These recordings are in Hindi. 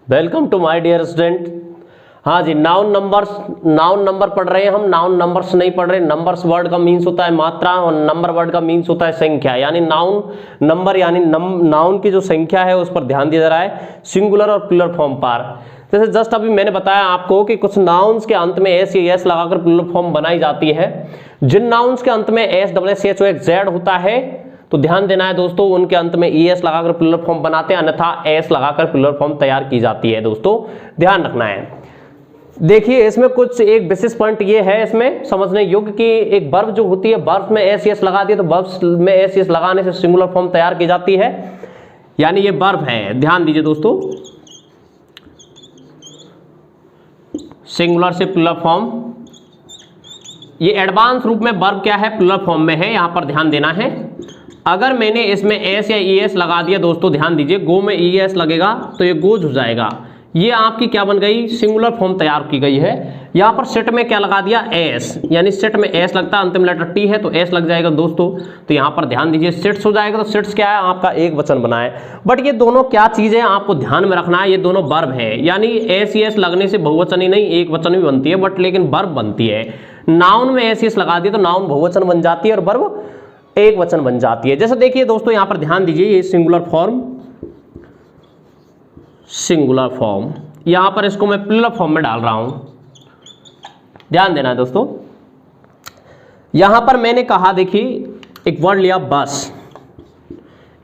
Welcome to my dear student. हाँ जी, नाउन नंबर पढ़ रहे हैं हम। नाउन नंबर्स नहीं पढ़ रहे। नंबर्स वर्ड का मीन्स होता है मात्रा और नंबर वर्ड का मीन्स होता है संख्या। यानी नाउन नंबर यानी नाउन की जो संख्या है उस पर ध्यान दिया जा रहा है, सिंगुलर और प्लूरल फॉर्म पर। जैसे जस्ट अभी मैंने बताया आपको कि कुछ नाउन्स के अंत में एस या एस लगाकर प्लूरल फॉर्म बनाई जाती है। जिन नाउन्स के अंत में S double S H O X Z होता है तो ध्यान देना है दोस्तों, उनके अंत में ईएस लगाकर प्लूरल फॉर्म बनाते हैं, अन्यथा एस लगाकर प्लूरल फॉर्म तैयार की जाती है। दोस्तों ध्यान रखना है। देखिए इसमें कुछ एक विशेष पॉइंट ये है इसमें समझने योग्य कि एक वर्ब जो होती है, वर्ब में एस एस लगा दिए तो वर्ब में एस एस लगाने से सिंगुलर फॉर्म तैयार की जाती है। यानी ये वर्ब है, ध्यान दीजिए दोस्तों, सिंगुलर से प्लूरल फॉर्म। ये एडवांस रूप में वर्ब क्या है, प्लूरल फॉर्म में है, यहां पर ध्यान देना है। अगर मैंने इसमें एस या ईएस लगा दिया दोस्तों, ध्यान दीजिए, गो में ईएस लगेगा तो ये गोज हो जाएगा। ये आपकी क्या बन गई, सिंगुलर फॉर्म तैयार की गई है। यहां पर सेट में क्या लगा दिया, एस, यानी सेट में एस लगता है, अंतिम लेटर टी है तो एस लग जाएगा दोस्तों। तो यहां पर ध्यान दीजिए, सेट्स हो जाएगा। तो सेट्स क्या है, आपका एक वचन बना है। बट ये दोनों क्या चीज है आपको ध्यान में रखना है, ये दोनों वर्ब है। यानी एस एस लगने से बहुवचन ही नहीं एक वचन भी बनती है, बट लेकिन वर्ब बनती है। नाउन में एस एस लगा दिए तो नाउन बहुवचन बन जाती है और वर्ब एक वचन बन जाती है। जैसे देखिए दोस्तों, यहां पर ध्यान दीजिए, ये सिंगुलर फॉर्म, सिंगुलर फॉर्म, यहां पर इसको मैं प्लूरल फॉर्म में डाल रहा हूं, ध्यान देना है दोस्तों। यहां पर मैंने कहा, देखिए एक वर्ड लिया बस,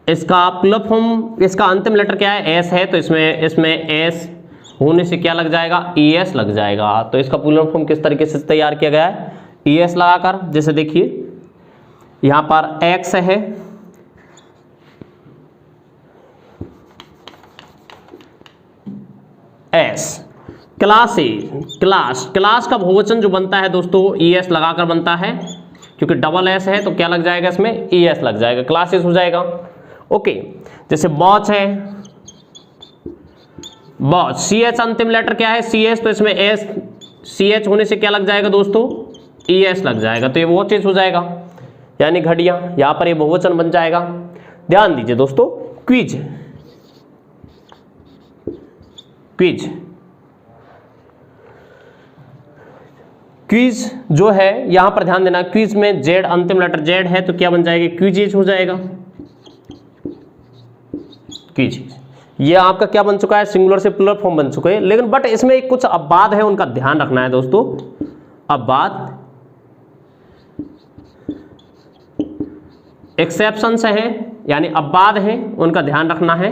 इसका प्लूरल फॉर्म, इसका अंतिम लेटर क्या है, एस है, तो इसमें एस होने से क्या लग जाएगा, ईएस लग जाएगा। तो इसका प्लूरल फॉर्म किस तरीके से तैयार किया गया है, ईएस लगाकर। जैसे देखिए यहां पर एक्स है, एस, क्लासेस, क्लास का बहुवचन जो बनता है दोस्तों ईएस लगाकर बनता है, क्योंकि डबल एस है तो क्या लग जाएगा, इसमें ईएस लग जाएगा, क्लासेस हो जाएगा। ओके, जैसे वॉच है, वॉच, सी एच अंतिम लेटर क्या है, सी एच, तो इसमें एस सी एच होने से क्या लग जाएगा दोस्तों, ईएस लग जाएगा, तो ये वॉचेस हो जाएगा, यानी घड़ियां। यहां पर ये बहुवचन बन जाएगा। ध्यान दीजिए दोस्तों, क्विज, क्विज, क्विज जो है यहां पर ध्यान देना, क्विज में जेड अंतिम लेटर जेड है तो क्या बन जाएगी, क्विजीज हो जाएगा, क्विजीज। ये आपका क्या बन चुका है, सिंगुलर से प्लूरल फॉर्म बन चुके हैं। लेकिन बट इसमें एक कुछ अपवाद है, उनका ध्यान रखना है दोस्तों। अपवाद, एक्सेप्शंस है, यानी अपवाद है, उनका ध्यान रखना है।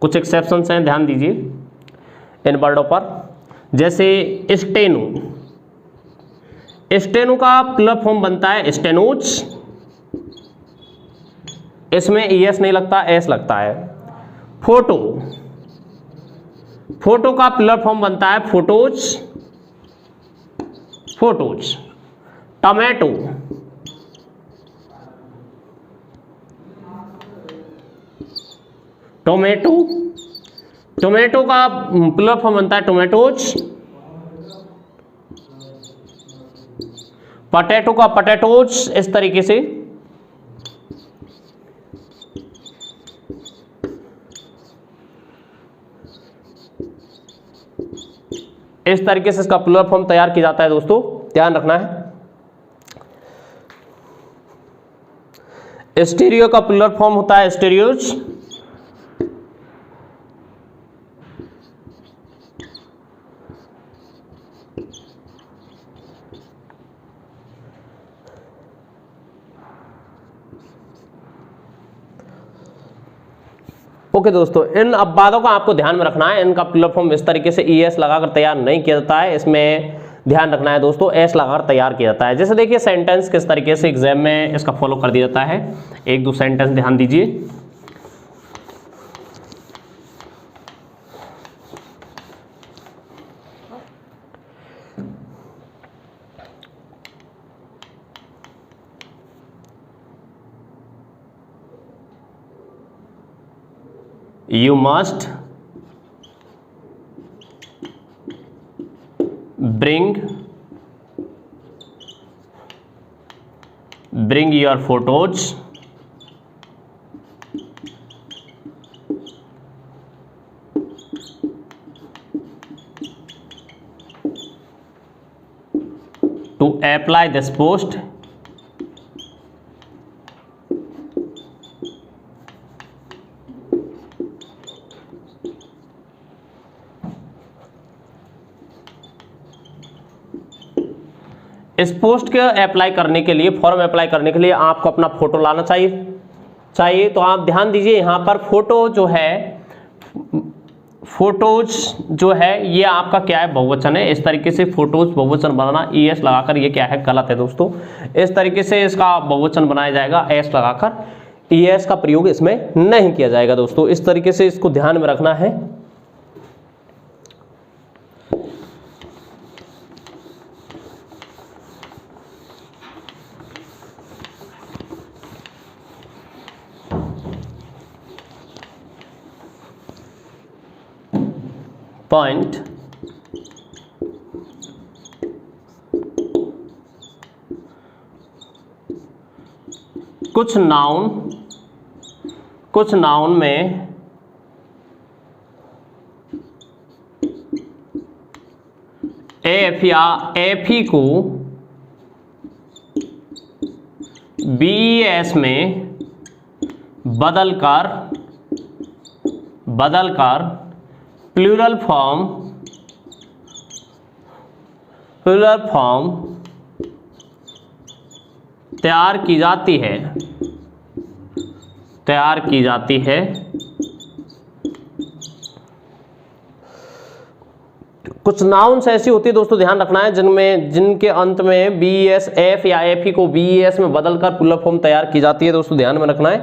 कुछ एक्सेप्शंस हैं, ध्यान दीजिए इन वर्डों पर। जैसे स्टेनो, स्टेनो का प्लूरल फॉर्म बनता है स्टेनोज, इसमें ईएस नहीं लगता, एस लगता है। फोटो, फोटो का प्लूरल फॉर्म बनता है photos, photos. Tomato, tomato, tomato का प्लूरल फॉर्म बनता है टोमेटोज। पटेटो का पटेटोज, इस तरीके से। इस तरीके से इसका प्लूरल फॉर्म तैयार किया जाता है दोस्तों, ध्यान रखना है। स्टीरियो का प्लूरल फॉर्म होता है स्टीरियोज। ओके दोस्तों, इन अपवादों का आपको ध्यान में रखना है। इनका प्लूरल फॉर्म इस तरीके से ईएस लगाकर तैयार नहीं किया जाता है, इसमें ध्यान रखना है दोस्तों, एस लगाकर तैयार किया जाता है। जैसे देखिए सेंटेंस किस तरीके से एग्जाम में इसका फॉलो कर दिया जाता है। एक दो सेंटेंस ध्यान दीजिए। You must bring your photos to apply this post इस पोस्ट के अप्लाई करने के लिए, फॉर्म अप्लाई करने के लिए आपको अपना फोटो लाना चाहिए। तो आप ध्यान दीजिए यहाँ पर फोटो जो है, फोटोज जो है ये आपका क्या है, बहुवचन है। इस तरीके से फोटोज बहुवचन बनाना ES लगाकर, ये क्या है, गलत है दोस्तों। इस तरीके से इसका बहुवचन बनाया जाएगा S लगाकर, ES का प्रयोग इसमें नहीं किया जाएगा दोस्तों। इस तरीके से इसको ध्यान में रखना है। पॉइंट कुछ नाउन में एफ या एफी को BES में बदलकर प्लूरल फॉर्म तैयार की जाती है। कुछ नाउन्स ऐसी होती है दोस्तों, ध्यान रखना है, जिनके अंत में BES, F या FE को BES में बदलकर प्लूरल फॉर्म तैयार की जाती है दोस्तों, ध्यान में रखना है।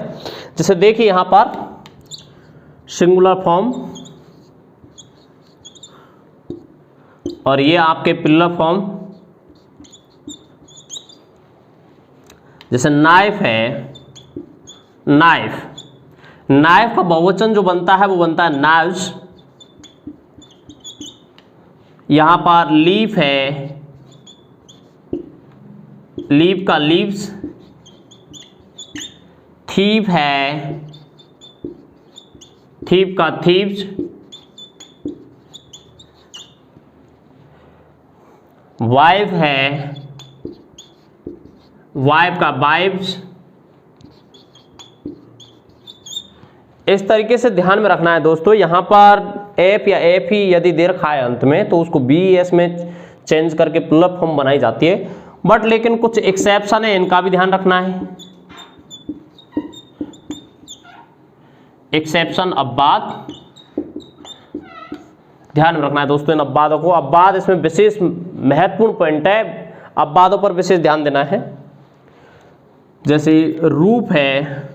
जैसे देखिए यहां पर सिंगुलर फॉर्म और ये आपके प्लूरल फॉर्म। जैसे नाइफ है, नाइफ का बहुवचन जो बनता है वो बनता है नाइव्स। यहां पर लीफ है, लीफ का लीव्स। थीप है, थीप का थीव्स। वाइफ है, वाइफ का वाइफ्स। इस तरीके से ध्यान में रखना है दोस्तों। यहां पर एफ या एफ ही यदि दे रखा है अंत में तो उसको BES में चेंज करके प्लूरल फॉर्म बनाई जाती है। बट लेकिन कुछ एक्सेप्शन है, इनका भी ध्यान रखना है। एक्सेप्शन अब्बाद, ध्यान में रखना है दोस्तों इन अब्बादों को। अब्बाद इसमें विशेष महत्वपूर्ण पॉइंट है, अब्बादों पर विशेष ध्यान देना है। जैसे रूप है,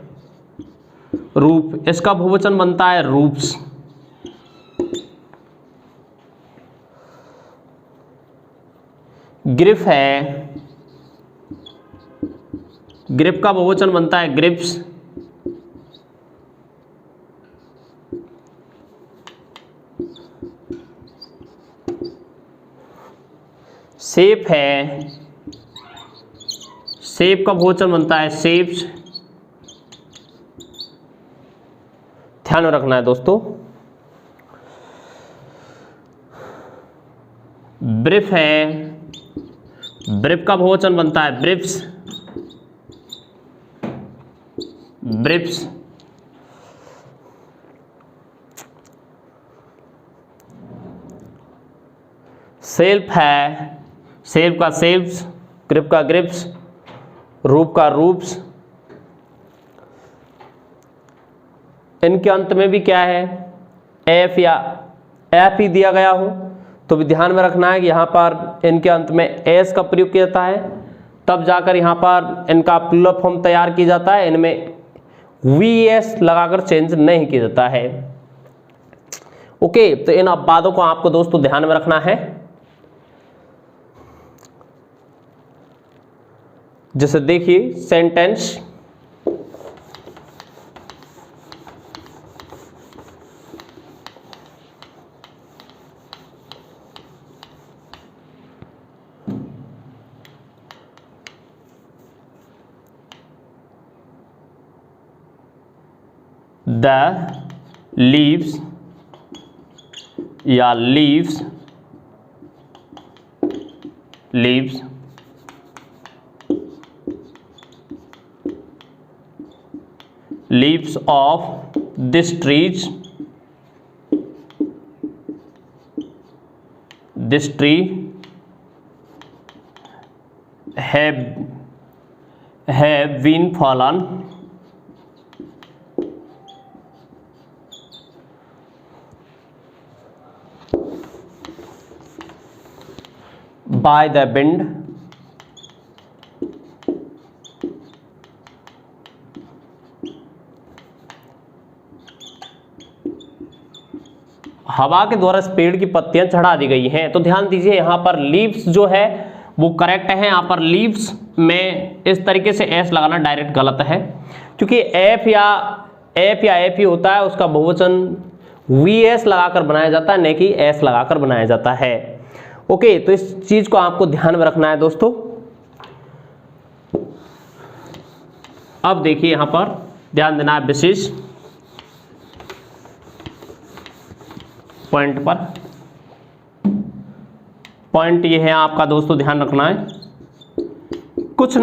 रूप, इसका बहुवचन बनता है रूप्स। ग्रिफ है, ग्रिप का बहुवचन बनता है ग्रिप्स। सेप है, सेप का बहुवचन बनता है सेप्स। ध्यान में रखना है दोस्तों। ब्रिफ है, ब्रिफ का बहुवचन बनता है ब्रिफ्स, ब्रिफ्स। सेल्फ है, सेल्फ का सेल्फ्स, ग्रिप का ग्रिप्स, रूप का रूप्स। इनके अंत में भी क्या है, एफ या एफ ही दिया गया हो तो भी ध्यान में रखना है कि यहाँ पर इनके अंत में एस का प्रयोग किया जाता है, तब जाकर यहाँ पर इनका प्लूरल फॉर्म तैयार किया जाता है। इनमें VS लगाकर चेंज नहीं किया जाता है। ओके, तो इन अपवादों को आपको दोस्तों ध्यान में रखना है। जैसे देखिए सेंटेंस, द लीव्स या leaves, leaves leaves of this tree have been fallen by the wind हवा के द्वारा इस पेड़ की पत्तियां चढ़ा दी गई हैं। तो ध्यान दीजिए यहां पर लीव्स जो है वो करेक्ट है। यहां पर लीव्स में इस तरीके से एस लगाना डायरेक्ट गलत है, क्योंकि एफ या एफ ही होता है, उसका बहुवचन वी एस लगाकर बनाया जाता है, न कि एस लगाकर बनाया जाता है। ओके, तो इस चीज को आपको ध्यान में रखना है दोस्तों। अब देखिए यहां पर ध्यान देना है विशेष पॉइंट पर। पॉइंट ये है आपका दोस्तों, ध्यान रखना है, कुछ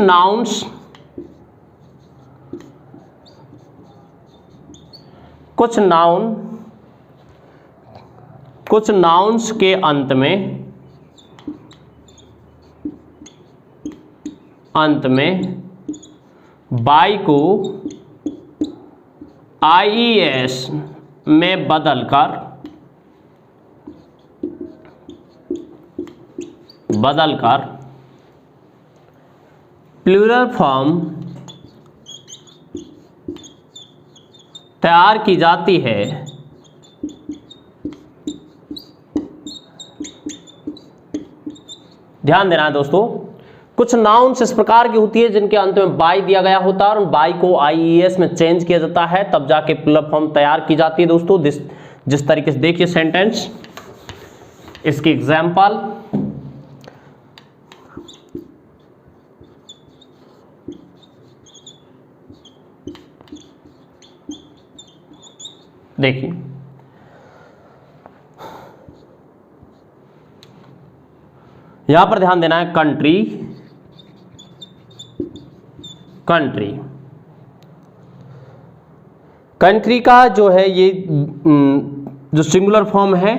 नाउन्स के अंत में बाई को आईईएस में बदलकर प्लूरल फॉर्म तैयार की जाती है। ध्यान देना है दोस्तों, कुछ नाउन्स इस प्रकार की होती है जिनके अंत में बाई दिया गया होता है और बाई को आईईएस में चेंज किया जाता है, तब जाके प्लूरल फॉर्म तैयार की जाती है दोस्तों। जिस तरीके से देखिए सेंटेंस, इसकी एग्जाम्पल, देखिए यहां पर ध्यान देना है, कंट्री का जो है ये जो सिंगुलर फॉर्म है,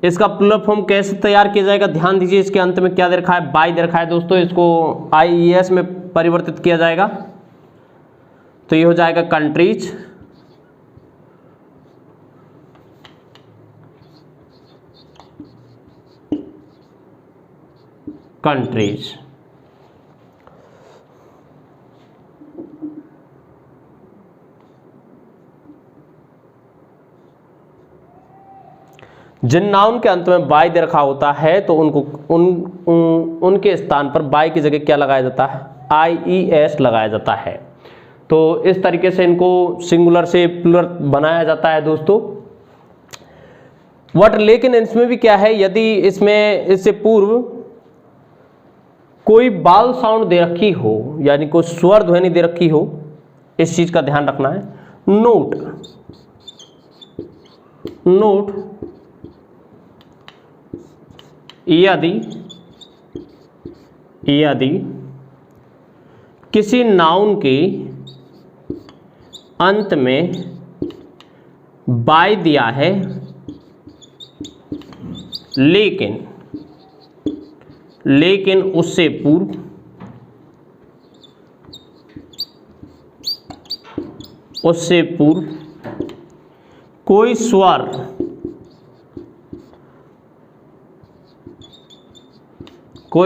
इसका प्लूरल फॉर्म कैसे तैयार किया जाएगा। ध्यान दीजिए, इसके अंत में क्या दे रखा है, बाई दे रखा है दोस्तों। इसको आईईएस में परिवर्तित किया जाएगा तो ये हो जाएगा कंट्रीज। जिन नाउन के अंत में बाई दे रखा होता है तो उनके स्थान पर बाई की जगह क्या लगाया जाता है, आईईएस लगाया जाता है। तो इस तरीके से इनको सिंगुलर से प्लूरल बनाया जाता है दोस्तों। लेकिन इसमें भी क्या है, यदि इससे पूर्व कोई बाल साउंड दे रखी हो, यानी कोई स्वर ध्वनि दे रखी हो, इस चीज का ध्यान रखना है। नोट यदि किसी नाउन के अंत में बाई दिया है लेकिन उससे पूर्व कोई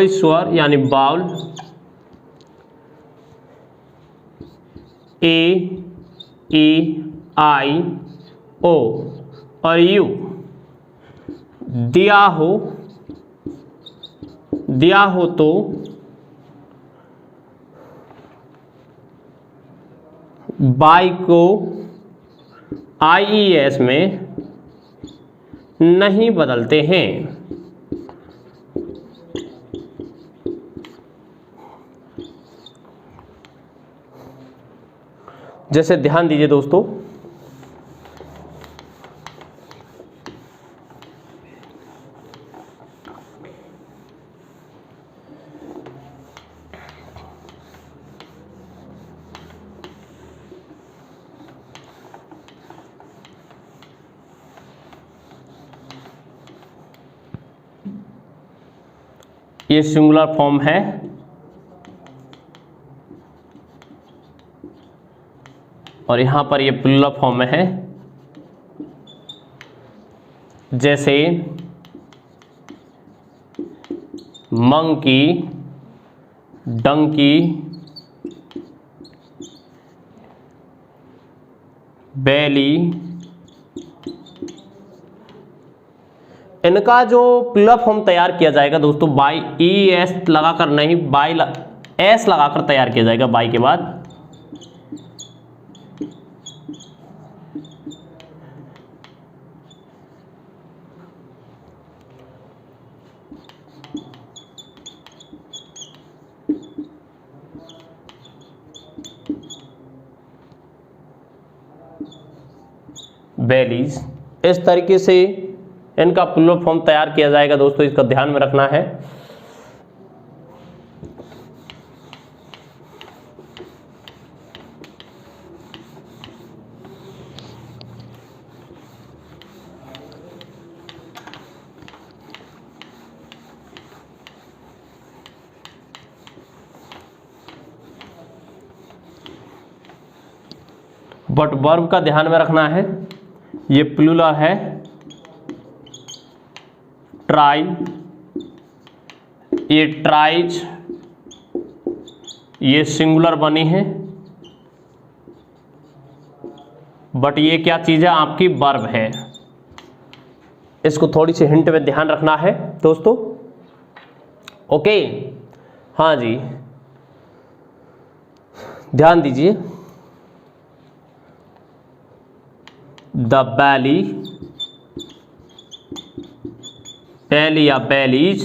स्वर यानी बाउल ए ई आई ओ और यू दिया हो तो बाई को आईईएस में नहीं बदलते हैं। जैसे ध्यान दीजिए दोस्तों, ये सिंगुलर फॉर्म है, और यहां पर ये प्लूरल फॉर्म में है। जैसे मंकी, डंकी, बैली, इनका जो प्लूरल फॉर्म तैयार किया जाएगा दोस्तों बाई ई एस लगाकर नहीं, बाई एस लगाकर तैयार किया जाएगा। बाई के बाद बैलीज, इस तरीके से इनका प्लूरल फॉर्म तैयार किया जाएगा दोस्तों, इसका ध्यान में रखना है। बट वर्ब का ध्यान में रखना है, ये प्लूरल है, ट्राई, ये ट्राइज, ये सिंगुलर बनी है, बट ये क्या चीज है, आपकी वर्ब है। इसको थोड़ी सी हिंट में ध्यान रखना है दोस्तों। ओके, हाँ जी, ध्यान दीजिए। द बैली, बैली या valleys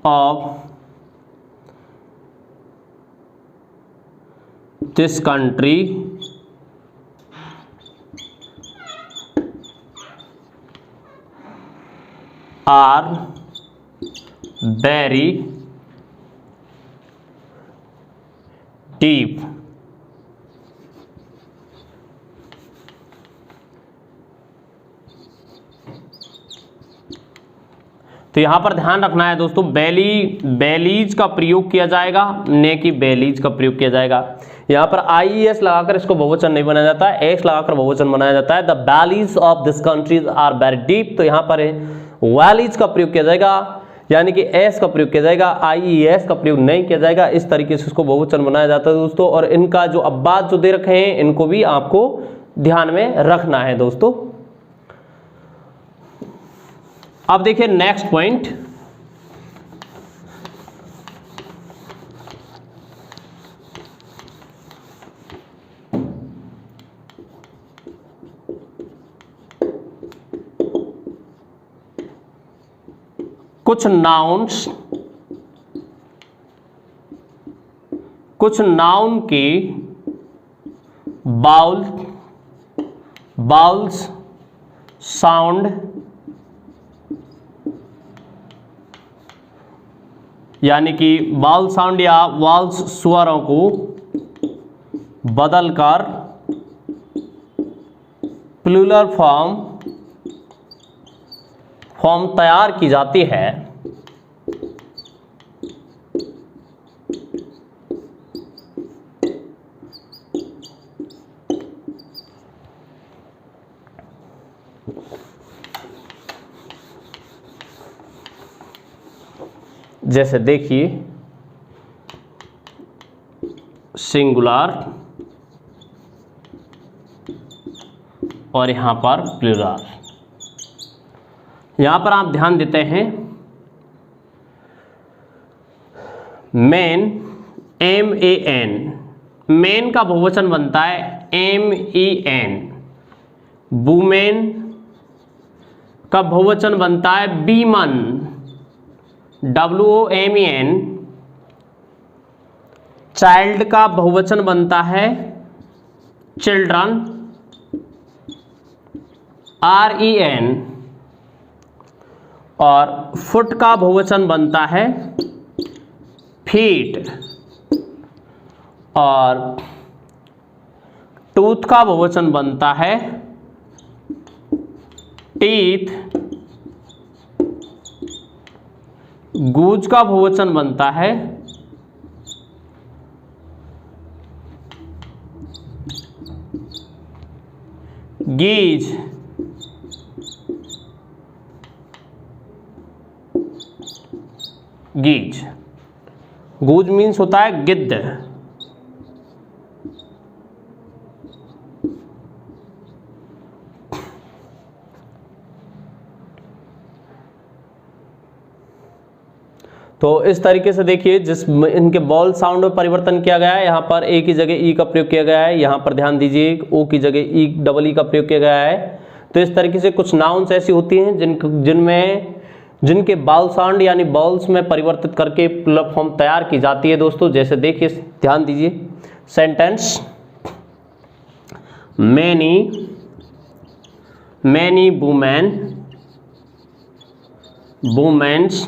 of this country are very deep. तो यहां पर ध्यान रखना है दोस्तों, बैलीज का प्रयोग किया जाएगा, ने की बैलीज का प्रयोग किया जाएगा। यहां पर IES लगाकर इसको बहुवचन नहीं बनाया जाता है, एस लगाकर बहुवचन बनाया जाता है। The valleys of this countries are very deep, तो यहां पर वैलीज का प्रयोग किया जाएगा, यानी कि एस का प्रयोग किया जाएगा, IES का प्रयोग नहीं किया जाएगा। इस तरीके से इसको बहुवचन बनाया जाता है दोस्तों। और इनका जो अब्बात जो दे रखे हैं, इनको भी आपको ध्यान में रखना है दोस्तों। अब देखिए नेक्स्ट पॉइंट, कुछ नाउन के बाउल्स साउंड, यानी कि बाउल साउंड या वाल्स स्वरों को बदलकर प्लूरल फॉर्म तैयार की जाती है। जैसे देखिए सिंगुलर और यहां पर प्लूरल। यहां पर आप ध्यान देते हैं, मेन, MEN, मेन का बहुवचन बनता है MEN। वुमेन का बहुवचन बनता है बीमन, WOMEN। चाइल्ड का बहुवचन बनता है चिल्ड्रन, REN। और फुट का बहुवचन बनता है फीट। और टूथ का बहुवचन बनता है टीथ। गूज का बहुवचन बनता है गीज। गीज, गूज मीन्स होता है गिद्ध। तो इस तरीके से देखिए, जिस इनके बॉल साउंड में परिवर्तन किया गया है, यहाँ पर ए की जगह ई का प्रयोग किया गया है, यहाँ पर ध्यान दीजिए ओ की जगह ई डबल ई का प्रयोग किया गया है। तो इस तरीके से कुछ नाउन्स ऐसी होती हैं जिनके बाउल साउंड यानी बाउल्स में परिवर्तित करके प्लुरल फॉर्म तैयार की जाती है दोस्तों। जैसे देखिए, ध्यान दीजिए, सेंटेंस मैनी वुमेन्स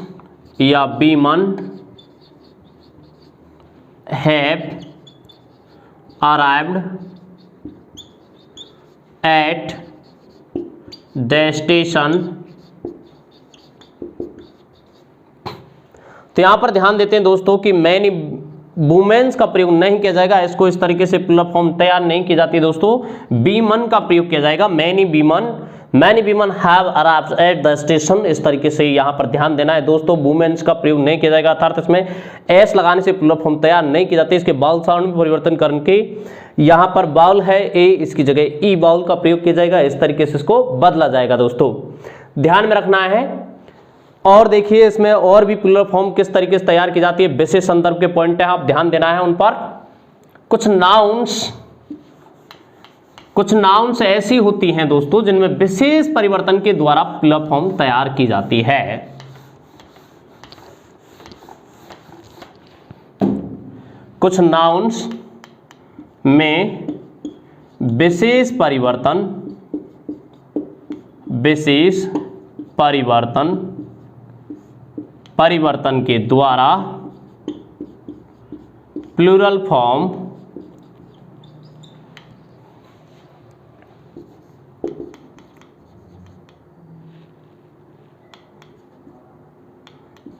या women have arrived at the station. तो यहां पर ध्यान देते हैं दोस्तों कि मैनी वुमेन्स का प्रयोग नहीं किया जाएगा, इसको इस तरीके से प्लुरल फॉर्म तैयार नहीं की जाती है दोस्तों। वीमन का प्रयोग किया जाएगा, many women have arrived at the station. इस तरीके से यहां पर ध्यान देना है दोस्तों, वुमेन्स का प्रयोग नहीं किया जाएगा, अर्थात इसमें एस लगाने से प्लुरल फॉर्म तैयार नहीं की जाती। इसके बाउल साउंड में परिवर्तन करके यहां पर बाउल है ए, इसकी जगह ई बाउल का प्रयोग किया जाएगा, इस तरीके से इसको बदला जाएगा दोस्तों, ध्यान में रखना है। और देखिए, इसमें और भी प्लुरल फॉर्म किस तरीके से तैयार की जाती है, विशेष संदर्भ के पॉइंट है, आप ध्यान देना है उन पर। कुछ नाउन्स ऐसी होती हैं दोस्तों जिनमें विशेष परिवर्तन के द्वारा प्लुरल फॉर्म तैयार की जाती है। कुछ नाउन्स में विशेष परिवर्तन के द्वारा प्लुरल फॉर्म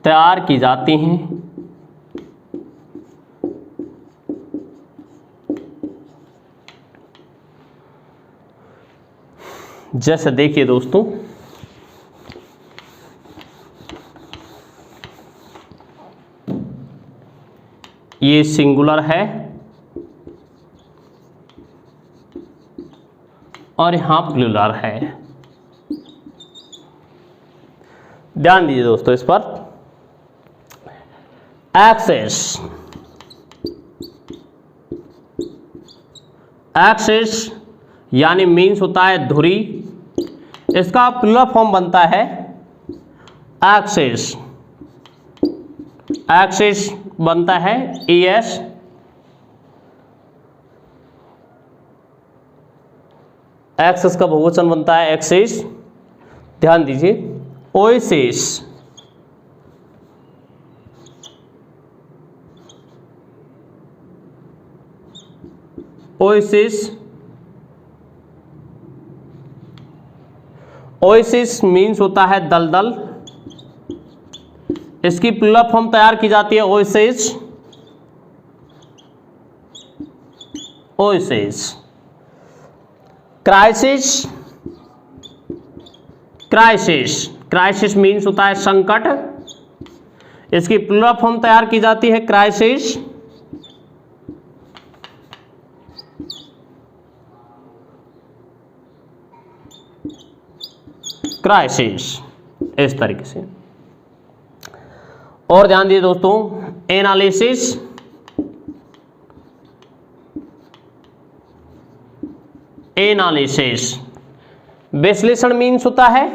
तैयार की जाती हैं। जैसे देखिए दोस्तों, ये सिंगुलर है और यहां प्लुरल है। ध्यान दीजिए दोस्तों इस पर। एक्सिस यानी मीन्स होता है धुरी, इसका प्लुरल फॉर्म बनता है एक्सिस। एक्सिस बनता है ES। एक्सिस का बहुवचन बनता है एक्सिस। ध्यान दीजिए, ओएसिस, ओएसिस मीन्स होता है दलदल, इसकी प्लुरल फॉर्म तैयार की जाती है ओएसिस। क्राइसिस मीन्स होता है संकट, इसकी प्लुरल फॉर्म तैयार की जाती है क्राइसिस। इस तरीके से। और ध्यान दीजिए दोस्तों, एनालिसिस विश्लेषण मीन्स होता है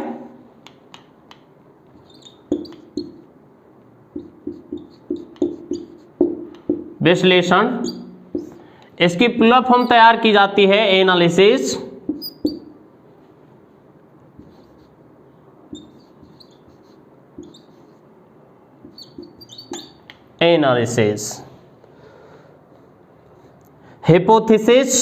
विश्लेषण, इसकी प्लुरल फॉर्म तैयार की जाती है एनालिसिस। हिपोथेसिस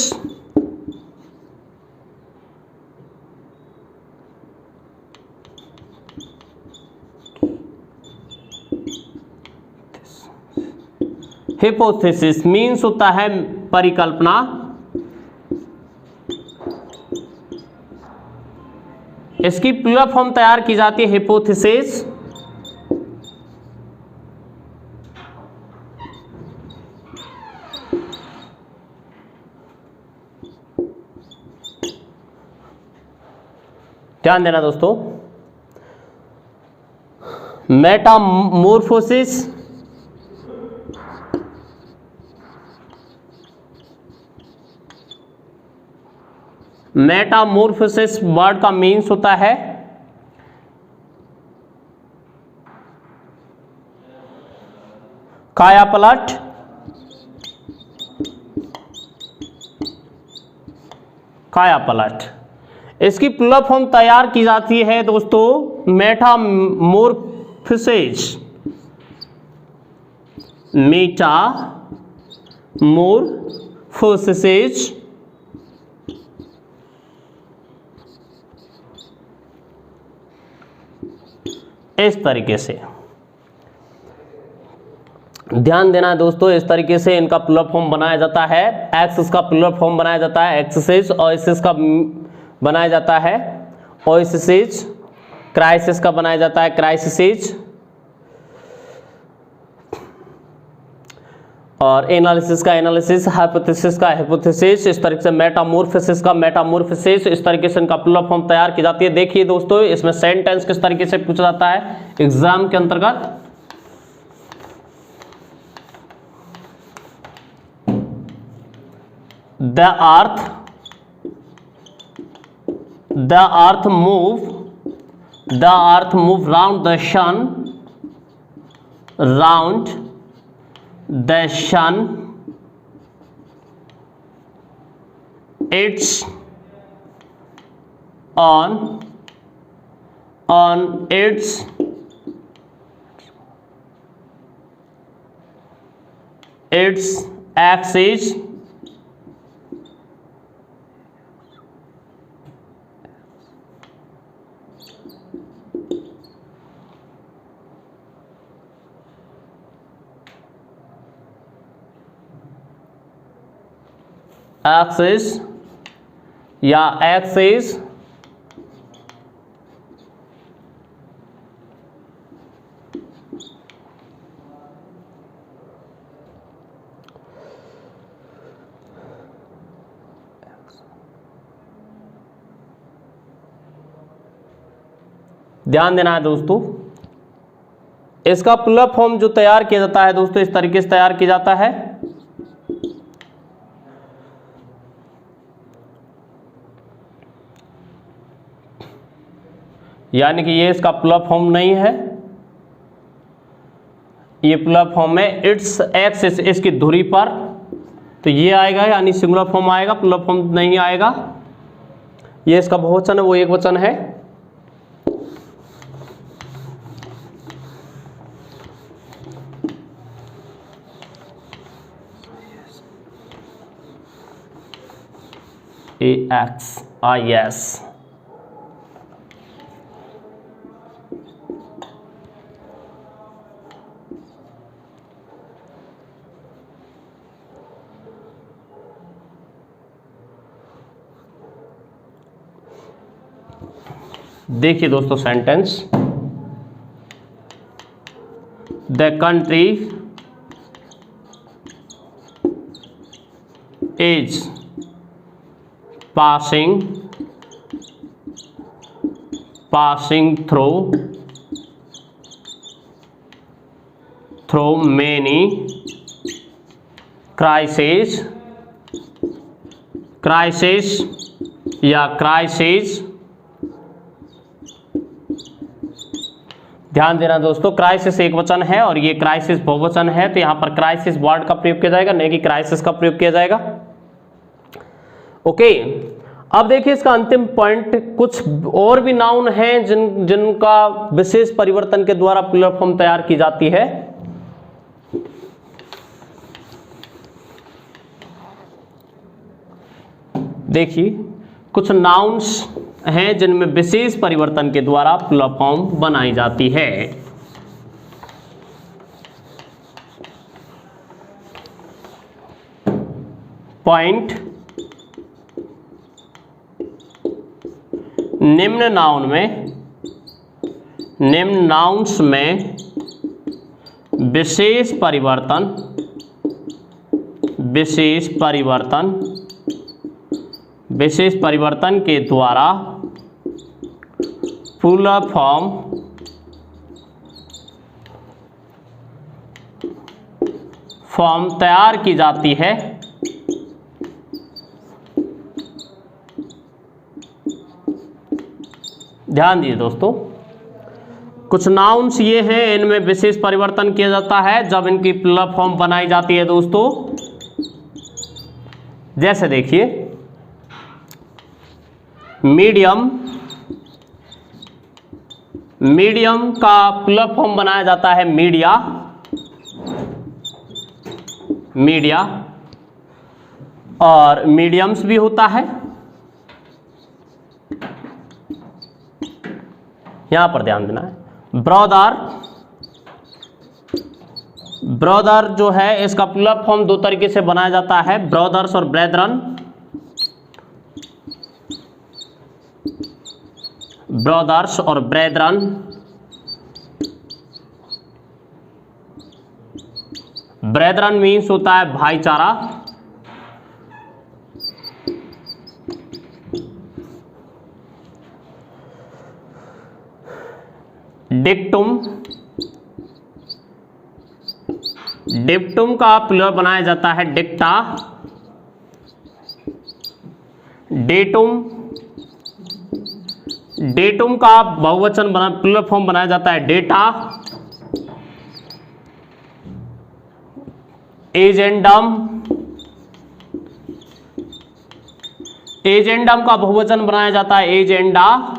हिपोथेसिस मीन्स होता है परिकल्पना, इसकी प्लूरल फॉर्म तैयार की जाती है हिपोथेसिस। ध्यान देना दोस्तों, मेटामॉर्फोसिस, मेटामॉर्फोसिस वर्ड का मीन्स होता है कायापलट, कायापलट। इसकी प्लूरल फॉर्म तैयार की जाती है दोस्तों मेटामॉर्फोसिस, मेटामॉर्फोसिस। इस तरीके से ध्यान देना है दोस्तों, इस तरीके से इनका प्लूरल फॉर्म बनाया जाता है। एक्सिस का प्लूरल फॉर्म बनाया जाता है एक्सिस, ओएसिस का बनाया जाता है ओएसिस, क्राइसिस का बनाया जाता है क्राइसिस, और एनालिसिस का एनालिसिस, हाइपोथेसिस का हाइपोथेसिस। इस तरीके से मेटामॉर्फोसिस का मेटामॉर्फोसिस, इस तरीके से इनका प्लूरल फॉर्म तैयार की जाती है। देखिए दोस्तों, इसमें सेंटेंस किस तरीके से पूछा जाता है एग्जाम के अंतर्गत। The earth move round the sun, it's on its axis, axis या एक्सिस ध्यान देना है दोस्तों, इसका प्लूरल फॉर्म जो तैयार किया जाता है दोस्तों इस तरीके से तैयार किया जाता है। यानी कि ये इसका प्लूरल फॉर्म नहीं है, ये प्लूरल फॉर्म है इट्स एक्सिस, इसकी धुरी पर, तो ये आएगा यानी सिंगुलर फॉर्म आएगा, प्लूरल फॉर्म नहीं आएगा। ये इसका बहुवचन है, वो एक वचन है। AXIS। देखिए दोस्तों sentence, the country is passing through many crises या crises। ध्यान देना दोस्तों, क्राइसिस एक वचन है और ये क्राइसिस बहुवचन है, तो यहां पर क्राइसिस वर्ड का प्रयोग किया जाएगा, नहीं कि क्राइसिस का प्रयोग किया जाएगा। ओके, अब देखिए इसका अंतिम पॉइंट, कुछ और भी नाउन हैं जिनका विशेष परिवर्तन के द्वारा प्लूरल फॉर्म तैयार की जाती है। देखिए कुछ नाउन्स हैं जिनमें विशेष परिवर्तन के द्वारा प्लूरल फॉर्म बनाई जाती है। पॉइंट निम्न नाउन्स में विशेष परिवर्तन के द्वारा प्लूरल फॉर्म तैयार की जाती है। ध्यान दीजिए दोस्तों, कुछ नाउन्स ये हैं, इनमें विशेष परिवर्तन किया जाता है जब इनकी प्लूरल फॉर्म बनाई जाती है दोस्तों। जैसे देखिए, मीडियम का प्लूरल फॉर्म बनाया जाता है मीडिया, और मीडियम्स भी होता है। यहां पर ध्यान देना है। ब्रदर जो है, इसका प्लूरल फॉर्म दो तरीके से बनाया जाता है, ब्रदर्स और ब्रेदरन। ब्रदर्स और ब्रेदरन। ब्रेदरन मीन्स होता है भाईचारा। डिक्टुम का प्लूरल बनाया जाता है डिक्टा। डेटुम का बहुवचन प्लूरल फॉर्म बनाया जाता है डेटा। एजेंडम का बहुवचन बनाया जाता है एजेंडा।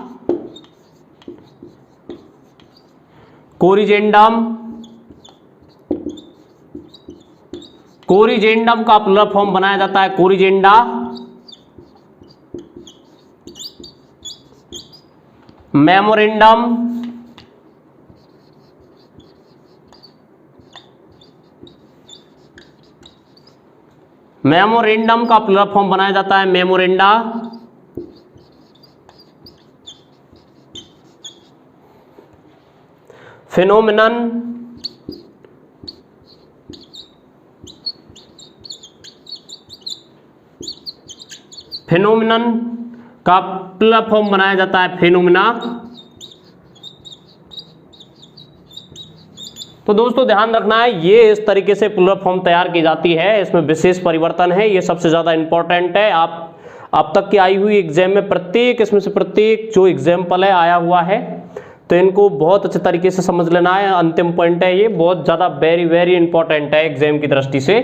कोरिजेंडम का प्लूरल फॉर्म बनाया जाता है कोरिजेंडा। मेमोरेंडम का प्लूरल फॉर्म बनाया जाता है मेमोरेंडा। फिनोमिनन का प्लूरल फॉर्म बनाया जाता है फिनोमिना। तो दोस्तों ध्यान रखना है, ये इस तरीके से प्लूरल फॉर्म तैयार की जाती है। इसमें विशेष परिवर्तन है, ये सबसे ज्यादा इंपॉर्टेंट है। आप अब तक की आई हुई एग्जाम में इसमें से प्रत्येक जो एग्जाम्पल है आया हुआ है, तो इनको बहुत अच्छे तरीके से समझ लेना है। अंतिम पॉइंट है, ये बहुत ज्यादा वेरी वेरी इंपॉर्टेंट है एग्जाम की दृष्टि से।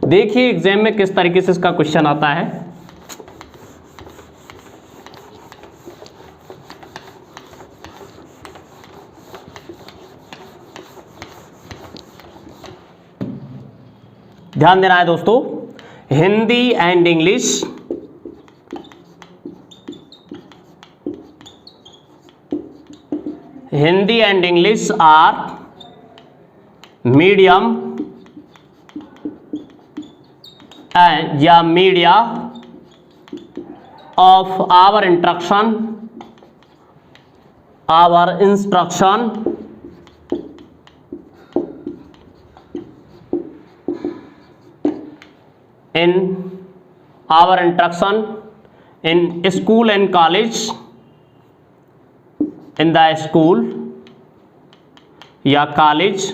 देखिए एग्जाम में किस तरीके से इसका क्वेश्चन आता है। ध्यान देना है दोस्तों, Hindi and English are medium या media of our instruction in our instruction in school and college, in the school या कॉलेज।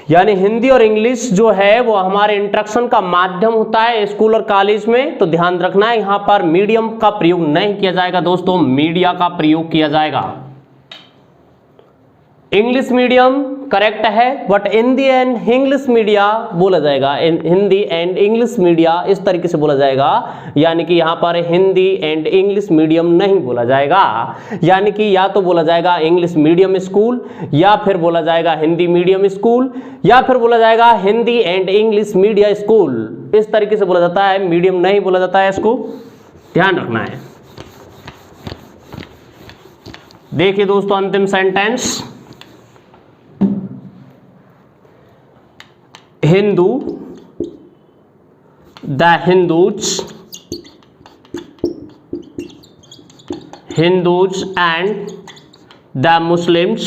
यानी हिंदी और इंग्लिश जो है वो हमारे इंस्ट्रक्शन का माध्यम होता है स्कूल और कॉलेज में। तो ध्यान रखना है, यहां पर मीडियम का प्रयोग नहीं किया जाएगा दोस्तों, मीडिया का प्रयोग किया जाएगा। इंग्लिश मीडियम करेक्ट है, but Hindi and English media बोला जाएगा, हिंदी एंड इंग्लिश मीडिया इस तरीके से बोला जाएगा। यानी कि यहां पर हिंदी एंड इंग्लिश मीडियम नहीं बोला जाएगा, यानी कि या तो बोला जाएगा इंग्लिश मीडियम स्कूल, या फिर बोला जाएगा हिंदी मीडियम स्कूल, या फिर बोला जाएगा Hindi and English media school. इस तरीके से बोला जाता है, मीडियम नहीं बोला जाता है, इसको ध्यान रखना है। देखिए दोस्तों अंतिम sentence, Hindu, the Hindus and the Muslims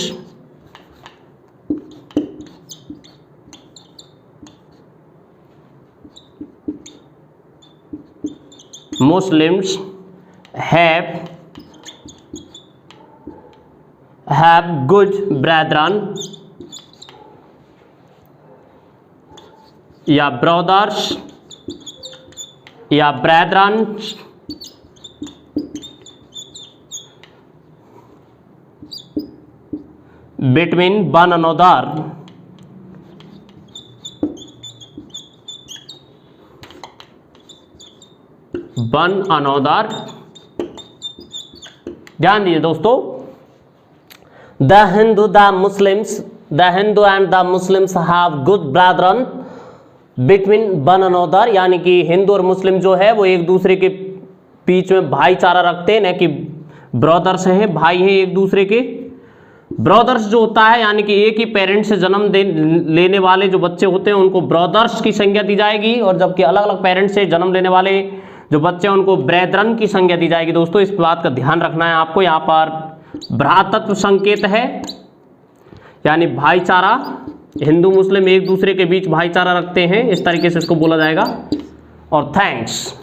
have good brethren या brothers या brethren between one another, ध्यान दीजिए दोस्तों, the Hindu and the Muslims have good Brethren between one another, यानी कि हिंदू और मुस्लिम जो है वो एक दूसरे के बीच में भाईचारा रखते हैं, न कि ब्रदर्स हैं, भाई हैं एक दूसरे के। ब्रदर्स जो होता है यानी कि एक ही पेरेंट से जन्म लेने वाले जो बच्चे होते हैं उनको ब्रदर्स की संज्ञा दी जाएगी, और जबकि अलग अलग पेरेंट से जन्म लेने वाले जो बच्चे हैं उनको ब्रेदरन की संज्ञा दी जाएगी। दोस्तों इस बात का ध्यान रखना है आपको। यहाँ पर भ्रातृत्व संकेत है, यानी भाईचारा, हिंदू मुस्लिम एक दूसरे के बीच भाईचारा रखते हैं, इस तरीके से इसको बोला जाएगा। और थैंक्स।